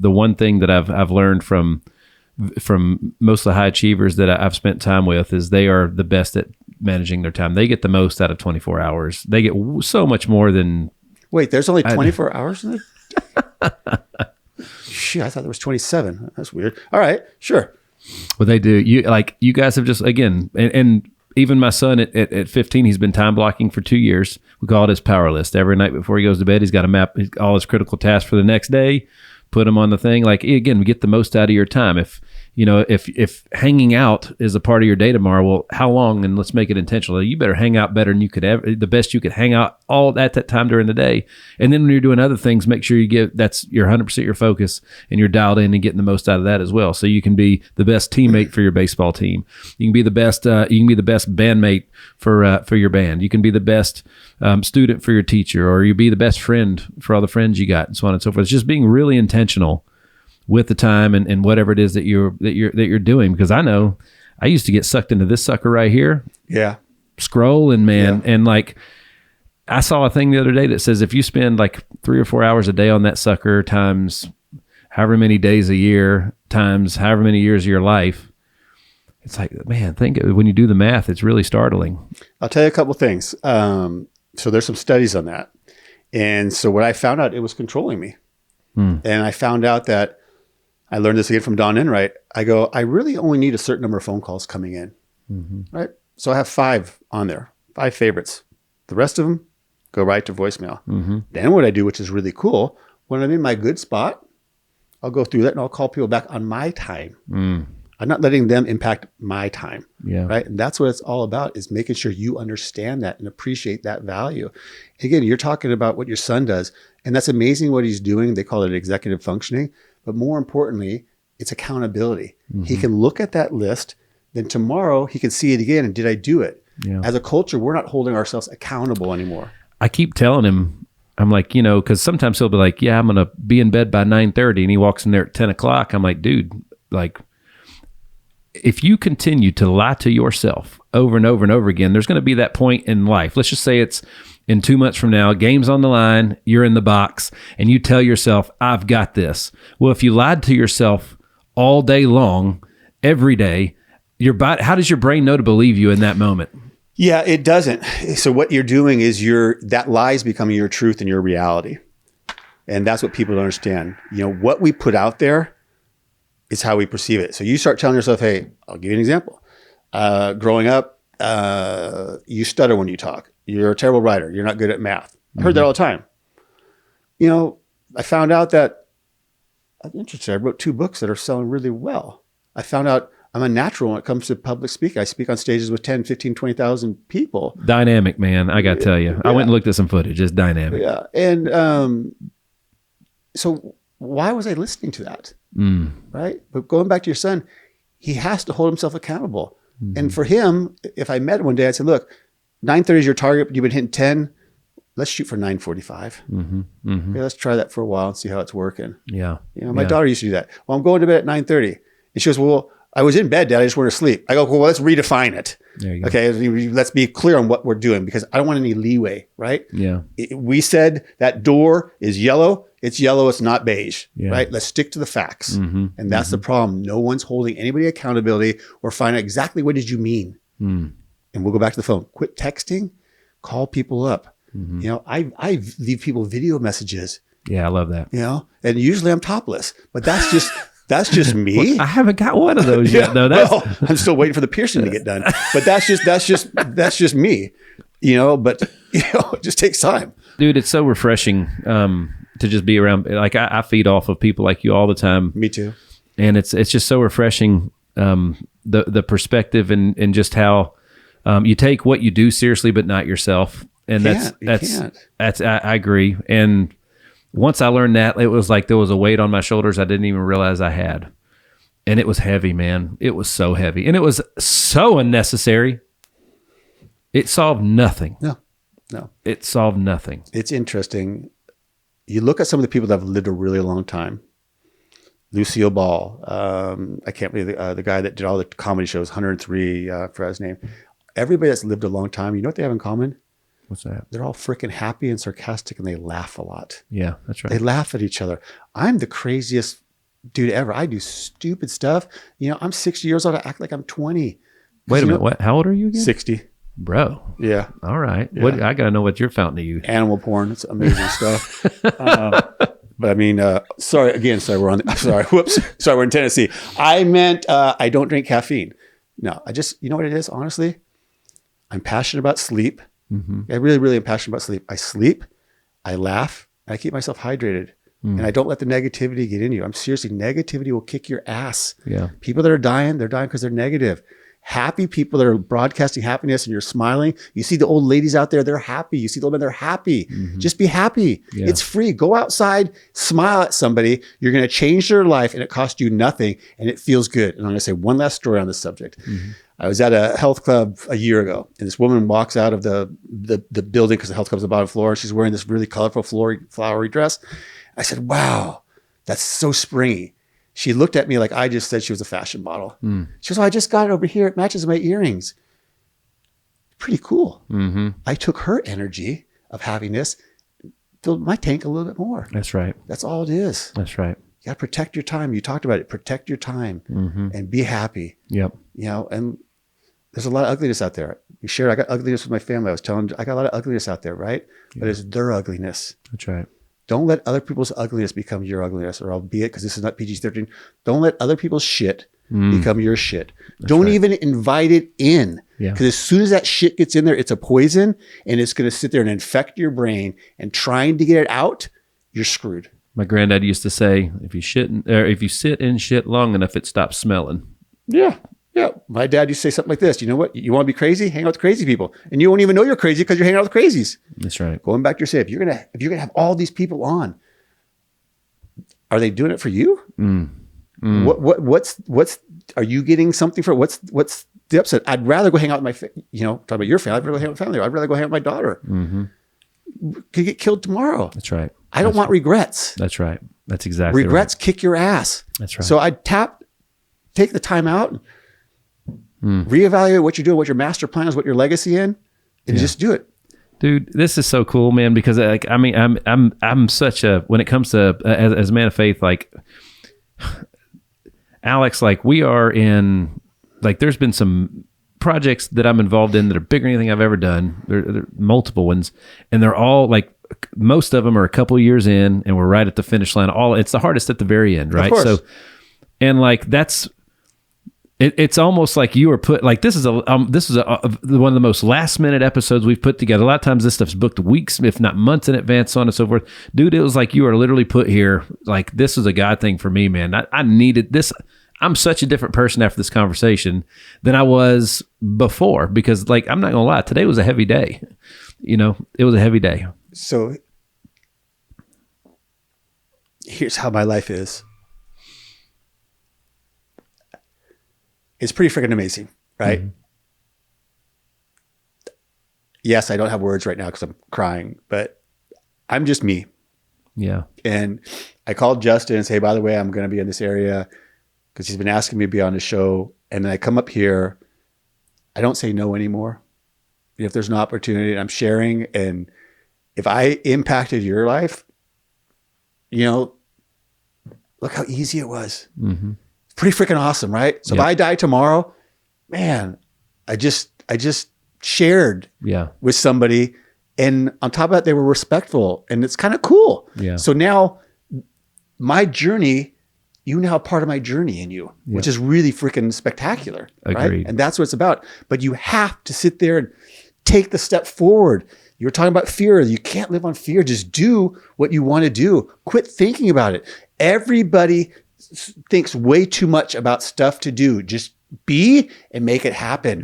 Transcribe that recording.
the one thing that I've learned from most of the high achievers that I've spent time with is they are the best at managing their time. They get the most out of 24 hours. They get so much more than. Wait, there's only 24 hours in it? Shit, I thought there was 27. That's weird. All right, sure. Well, they do. You guys have just, again, and even my son at 15, he's been time blocking for 2 years. We call it his power list. Every night before he goes to bed, he's got to map all his critical tasks for the next day, put them on the thing. Like, again, we get the most out of your time. If hanging out is a part of your day tomorrow, well, how long? And let's make it intentional. You better hang out better than you could ever, the best you could hang out all at that time during the day. And then when you're doing other things, make sure that's your 100% your focus and you're dialed in and getting the most out of that as well. So you can be the best teammate for your baseball team. You can be the best, bandmate for your band. You can be the best student for your teacher, or you be the best friend for all the friends you got, and so on and so forth. It's just being really intentional with the time and whatever it is that you're doing. Because I know I used to get sucked into this sucker right here. Yeah. Scrolling, man. Yeah. And like, I saw a thing the other day that says if you spend like 3 or 4 hours a day on that sucker times however many days a year times however many years of your life, it's like, man, when you do the math, it's really startling. I'll tell you a couple things. So there's some studies on that. And so what I found out, it was controlling me. And I found out that I learned this again from Don Enright. I really only need a certain number of phone calls coming in, right? So I have 5 on there, 5 favorites. The rest of them go right to voicemail. Then what I do, which is really cool, when I'm in my good spot, I'll go through that and I'll call people back on my time. I'm not letting them impact my time, right? And that's what it's all about, is making sure you understand that and appreciate that value. Again, you're talking about what your son does, and that's amazing what he's doing. They call it executive functioning. But more importantly, it's accountability. He can look at that list, then tomorrow he can see it again. And did I do it? Yeah. As a culture, we're not holding ourselves accountable anymore. I keep telling him, I'm like, because sometimes he'll be like, yeah, I'm going to be in bed by 9:30. And he walks in there at 10 o'clock. I'm like, dude, like, if you continue to lie to yourself over and over and over again, there's going to be that point in life. Let's just say it's in 2 months from now, game's on the line, you're in the box, and you tell yourself, I've got this. Well, if you lied to yourself all day long, every day, how does your brain know to believe you in that moment? Yeah, it doesn't. So what you're doing is that lie is becoming your truth and your reality. And that's what people don't understand. What we put out there is how we perceive it. So you start telling yourself, hey, I'll give you an example. Growing up, you stutter when you talk. You're a terrible writer. You're not good at math. I heard that all the time. I found out that, I'm interested. I wrote 2 books that are selling really well. I found out I'm a natural when it comes to public speaking. I speak on stages with 10, 15, 20,000 people. Dynamic, man. I got to tell you. Yeah. I went and looked at some footage. It's dynamic. Yeah. And so why was I listening to that? Right? But going back to your son, he has to hold himself accountable. And for him, if I met him one day, I'd say, look, 9:30 is your target, but you've been hitting 10. Let's shoot for 9:45. Okay, let's try that for a while and see how it's working. Yeah. My daughter used to do that. Well, I'm going to bed at 9:30. And she goes, well, I was in bed, Dad. I just wanted to sleep. I go, well, let's redefine it. There you go. Okay, let's be clear on what we're doing, because I don't want any leeway, right? Yeah. We said that door is yellow. It's yellow. It's not beige, right? Let's stick to the facts. And that's the problem. No one's holding anybody accountability or find out exactly what did you mean. And we'll go back to the phone. Quit texting. Call people up. I leave people video messages. Yeah, I love that. And usually I'm topless, but that's just me. Well, I haven't got one of those yet, though. I'm still waiting for the piercing to get done. But that's just me. But it just takes time. Dude, it's so refreshing to just be around. Like I feed off of people like you all the time. Me too. And it's just so refreshing, the perspective and just how you take what you do seriously, but not yourself. And I agree. And once I learned that, it was like there was a weight on my shoulders I didn't even realize I had. And it was heavy, man. It was so heavy. And it was so unnecessary. It solved nothing. No. It solved nothing. It's interesting. You look at some of the people that have lived a really long time. Lucille Ball. I can't believe the guy that did all the comedy shows, 103, for his name. Everybody that's lived a long time, you know what they have in common? What's that? They're all freaking happy and sarcastic, and they laugh a lot. Yeah, that's right. They laugh at each other. I'm the craziest dude ever. I do stupid stuff. You know, I'm 60 years old. I act like I'm 20. Wait a minute. What? How old are you again? 60. Bro. Yeah. All right. Yeah. What? I got to know what your fountain of youth. Animal porn. It's amazing stuff. But I mean, sorry, we're on, sorry, whoops. Sorry, we're in Tennessee. I meant, I don't drink caffeine. No, I just, you know what it is? Honestly, I'm passionate about sleep. I really, really am passionate about sleep. I sleep, I laugh, and I keep myself hydrated. And I don't let the negativity get in you. I'm seriously, negativity will kick your ass. Yeah. People that are dying, they're dying because they're negative. Happy people that are broadcasting happiness and you're smiling. You see the old ladies out there, they're happy. You see the old men, they're happy. Just be happy. Yeah. It's free. Go outside, smile at somebody. You're going to change their life and it costs you nothing and it feels good. And I'm going to say one last story on this subject. I was at a health club a year ago and this woman walks out of the building because the health club's on the bottom floor. She's wearing this really colorful flowery dress. I said, wow, that's so springy. She looked at me like I just said she was a fashion model. She goes, oh, I just got it over here. It matches my earrings. Pretty cool. I took her energy of happiness, filled my tank a little bit more. That's right. That's all it is. That's right. You got to protect your time. You talked about it. Protect your time and be happy. Yep. You know, and there's a lot of ugliness out there. You shared, I got ugliness with my family. I was telling, I got a lot of ugliness out there, right? Yeah. But it's their ugliness. That's right. Don't let other people's ugliness become your ugliness, or albeit, because this is not PG-13, don't let other people's shit become your shit. Don't even invite it in. Because as soon as that shit gets in there, it's a poison and it's going to sit there and infect your brain, and trying to get it out, you're screwed. My granddad used to say, if you sit in shit long enough, it stops smelling. Yeah. Yeah. My dad used to say something like this. You know what? You want to be crazy? Hang out with crazy people. And you won't even know you're crazy because you're hanging out with crazies. That's right. Going back to your say, if you're gonna have all these people on, are they doing it for you? What's are you getting something for it? What's the upset? I'd rather go hang out with talk about your family. I'd rather go hang out with family. I'd rather go hang out with my daughter. Could get killed tomorrow. That's right. I don't want regrets. That's right. That's exactly regrets kick your ass. That's right. So I'd take the time out, reevaluate what you're doing, what your master plan is, what your legacy in, and just do it. Dude, this is so cool, man, because I'm such a, when it comes to as a man of faith, like Alex, like we are in, like there's been some projects that I'm involved in that are bigger than anything I've ever done. There are multiple ones, and they're all like, most of them are a couple of years in and we're right at the finish line. It's the hardest at the very end, right? Of course. So, and like that's, it's almost like you were put, like this is one of the most last minute episodes we've put together. A lot of times this stuff's booked weeks, if not months in advance, so on and so forth. Dude, it was like you are literally put here. Like this is a God thing for me, man. I needed this. I'm such a different person after this conversation than I was before, because like, I'm not gonna lie, today was a heavy day. You know, it was a heavy day. So here's how my life is. It's pretty freaking amazing, right? Yes, I don't have words right now because I'm crying, but I'm just me. Yeah. And I called Justin and say, hey, by the way, I'm going to be in this area because he's been asking me to be on his show. And then I come up here. I don't say no anymore. If there's an opportunity, I'm sharing. And if I impacted your life, you know, look how easy it was. Pretty freaking awesome, right? So if I die tomorrow, man, I just shared with somebody, and on top of that, they were respectful, and it's kind of cool. Yeah. So now my journey, you now have part of my journey in you, which is really freaking spectacular. Agreed. Right? And that's what it's about. But you have to sit there and take the step forward. You were talking about fear. You can't live on fear. Just do what you want to do. Quit thinking about it. Everybody thinks way too much about stuff to do. Just be and make it happen.